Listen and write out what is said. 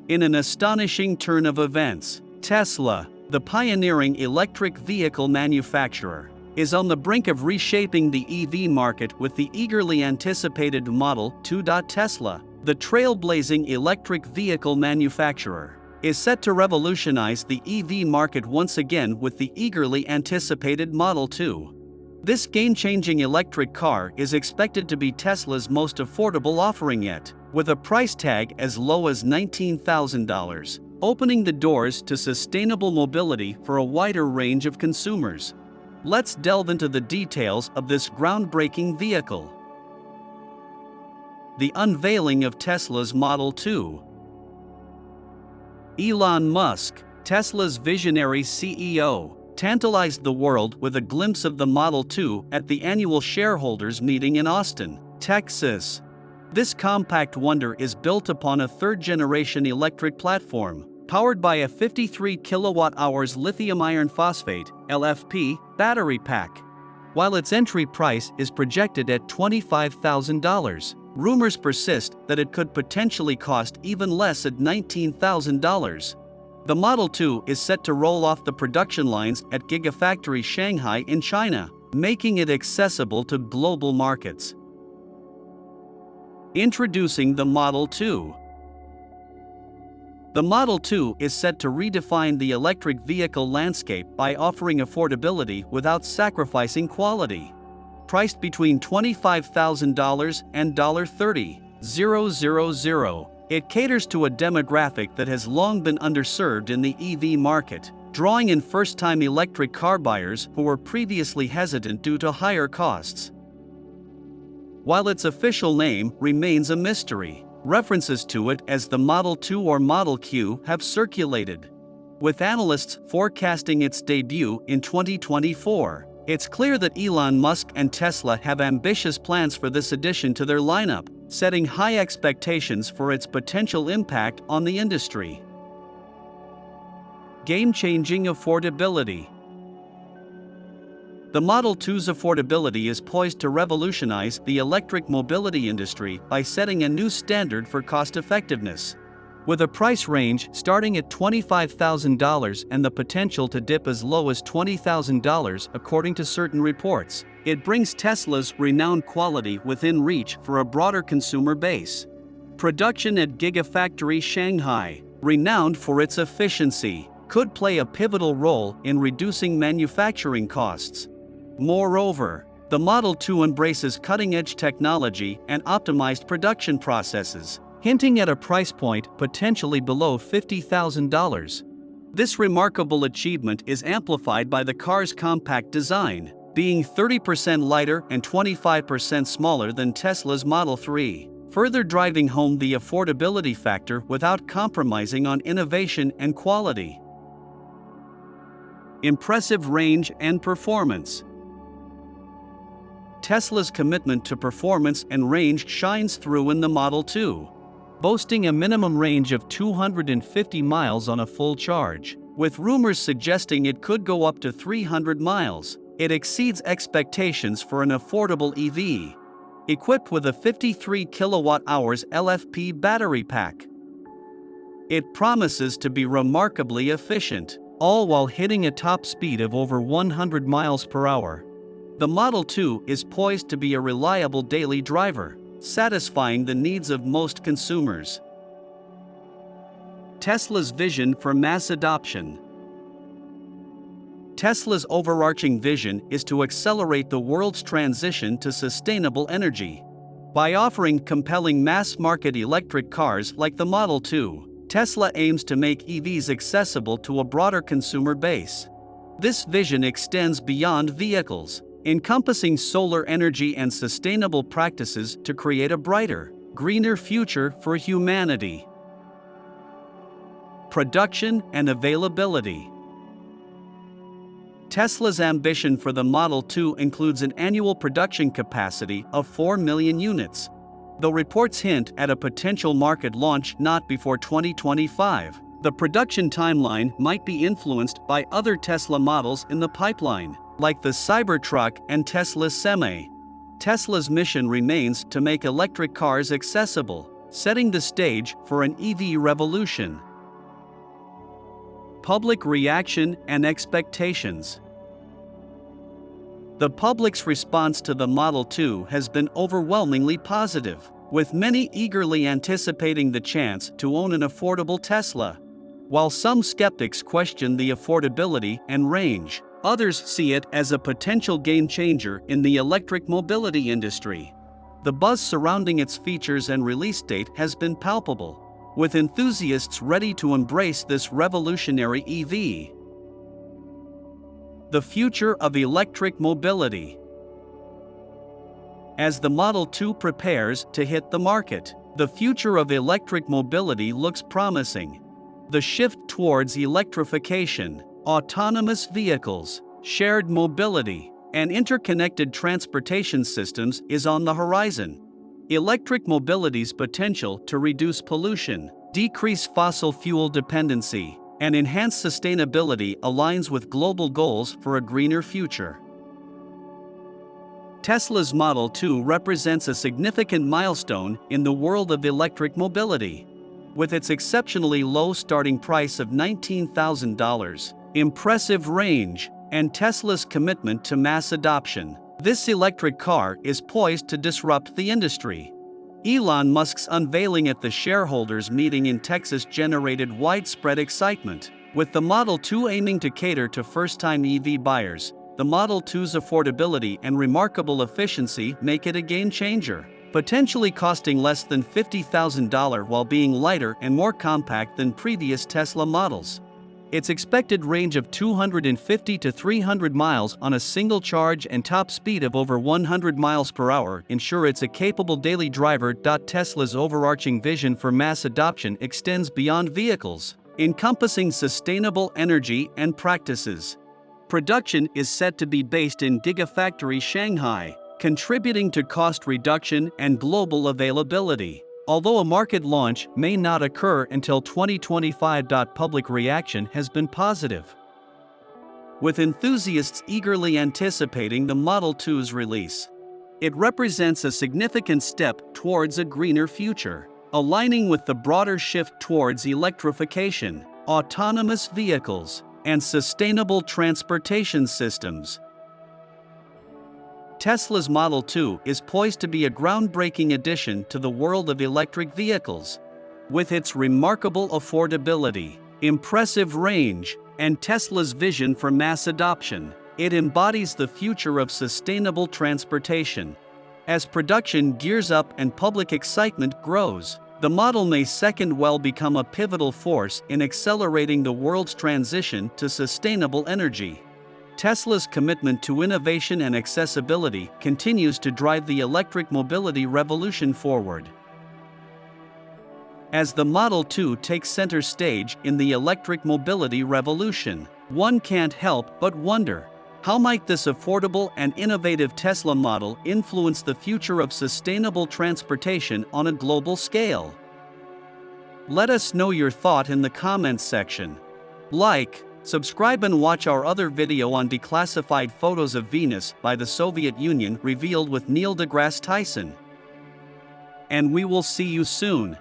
In an astonishing turn of events, Tesla, the pioneering electric vehicle manufacturer, is on the brink of reshaping the EV market with the eagerly anticipated Model 2. Tesla, the trailblazing electric vehicle manufacturer, is set to revolutionize the EV market once again with the eagerly anticipated Model 2. This game-changing electric car is expected to be Tesla's most affordable offering yet, with a price tag as low as $19,000, opening the doors to sustainable mobility for a wider range of consumers. Let's delve into the details of this groundbreaking vehicle. The unveiling of Tesla's Model 2. Elon Musk, Tesla's visionary CEO, tantalized the world with a glimpse of the Model 2 at the annual shareholders meeting in Austin, Texas. This compact wonder is built upon a third-generation electric platform, powered by a 53 kWh lithium iron phosphate (LFP) battery pack. While its entry price is projected at $25,000, rumors persist that it could potentially cost even less at $19,000. The Model 2 is set to roll off the production lines at Gigafactory Shanghai in China, making it accessible to global markets. Introducing the Model 2. The Model 2 is set to redefine the electric vehicle landscape by offering affordability without sacrificing quality. Priced between $25,000 and $30,000, it caters to a demographic that has long been underserved in the EV market, drawing in first-time electric car buyers who were previously hesitant due to higher costs. While its official name remains a mystery, references to it as the Model 2 or Model Q have circulated, with analysts forecasting its debut in 2024. It's clear that Elon Musk and Tesla have ambitious plans for this addition to their lineup, setting high expectations for its potential impact on the industry. Game-changing affordability. The Model 2's affordability is poised to revolutionize the electric mobility industry by setting a new standard for cost-effectiveness. With a price range starting at $25,000 and the potential to dip as low as $20,000 according to certain reports, it brings Tesla's renowned quality within reach for a broader consumer base. Production at Gigafactory Shanghai, renowned for its efficiency, could play a pivotal role in reducing manufacturing costs. Moreover, the Model 2 embraces cutting-edge technology and optimized production processes, hinting at a price point potentially below $50,000. This remarkable achievement is amplified by the car's compact design, being 30% lighter and 25% smaller than Tesla's Model 3, further driving home the affordability factor without compromising on innovation and quality. Impressive range and performance. Tesla's commitment to performance and range shines through in the Model 2, boasting a minimum range of 250 miles on a full charge, with rumors suggesting it could go up to 300 miles. It exceeds expectations for an affordable EV, equipped with a 53 kWh LFP battery pack. It promises to be remarkably efficient, all while hitting a top speed of over 100 miles per hour. The Model 2 is poised to be a reliable daily driver, satisfying the needs of most consumers. Tesla's vision for mass adoption. Tesla's overarching vision is to accelerate the world's transition to sustainable energy. By offering compelling mass-market electric cars like the Model 2, Tesla aims to make EVs accessible to a broader consumer base. This vision extends beyond vehicles, encompassing solar energy and sustainable practices to create a brighter, greener future for humanity. Production and availability. Tesla's ambition for the Model 2 includes an annual production capacity of 4 million units, though reports hint at a potential market launch not before 2025. The production timeline might be influenced by other Tesla models in the pipeline, like the Cybertruck and Tesla Semi. Tesla's mission remains to make electric cars accessible, setting the stage for an EV revolution. Public reaction and expectations. The public's response to the Model 2 has been overwhelmingly positive, with many eagerly anticipating the chance to own an affordable Tesla. While some skeptics question the affordability and range, others see it as a potential game-changer in the electric mobility industry. The buzz surrounding its features and release date has been palpable, with enthusiasts ready to embrace this revolutionary EV. The future of electric mobility. As the Model 2 prepares to hit the market, the future of electric mobility looks promising. The shift towards electrification, autonomous vehicles, shared mobility, and interconnected transportation systems is on the horizon. Electric mobility's potential to reduce pollution, decrease fossil fuel dependency, and enhance sustainability aligns with global goals for a greener future. Tesla's Model 2 represents a significant milestone in the world of electric mobility. With its exceptionally low starting price of $19,000, impressive range, and Tesla's commitment to mass adoption, this electric car is poised to disrupt the industry. Elon Musk's unveiling at the shareholders' meeting in Texas generated widespread excitement. With the Model 2 aiming to cater to first-time EV buyers, the Model 2's affordability and remarkable efficiency make it a game-changer, potentially costing less than $50,000 while being lighter and more compact than previous Tesla models. Its expected range of 250 to 300 miles on a single charge and top speed of over 100 miles per hour ensure it's a capable daily driver. Tesla's overarching vision for mass adoption extends beyond vehicles, encompassing sustainable energy and practices. Production is set to be based in Gigafactory Shanghai, contributing to cost reduction and global availability. Although a market launch may not occur until 2025. Public reaction has been positive, with enthusiasts eagerly anticipating the Model 2's release. It represents a significant step towards a greener future, aligning with the broader shift towards electrification, autonomous vehicles, and sustainable transportation systems. Tesla's Model 2 is poised to be a groundbreaking addition to the world of electric vehicles. With its remarkable affordability, impressive range, and Tesla's vision for mass adoption, it embodies the future of sustainable transportation. As production gears up and public excitement grows, the model may well become a pivotal force in accelerating the world's transition to sustainable energy. Tesla's commitment to innovation and accessibility continues to drive the electric mobility revolution forward. As the Model 2 takes center stage in the electric mobility revolution, one can't help but wonder, how might this affordable and innovative Tesla model influence the future of sustainable transportation on a global scale? Let us know your thought in the comments section. Like, subscribe and watch our other video on declassified photos of Venus by the Soviet Union revealed with Neil deGrasse Tyson. And we will see you soon.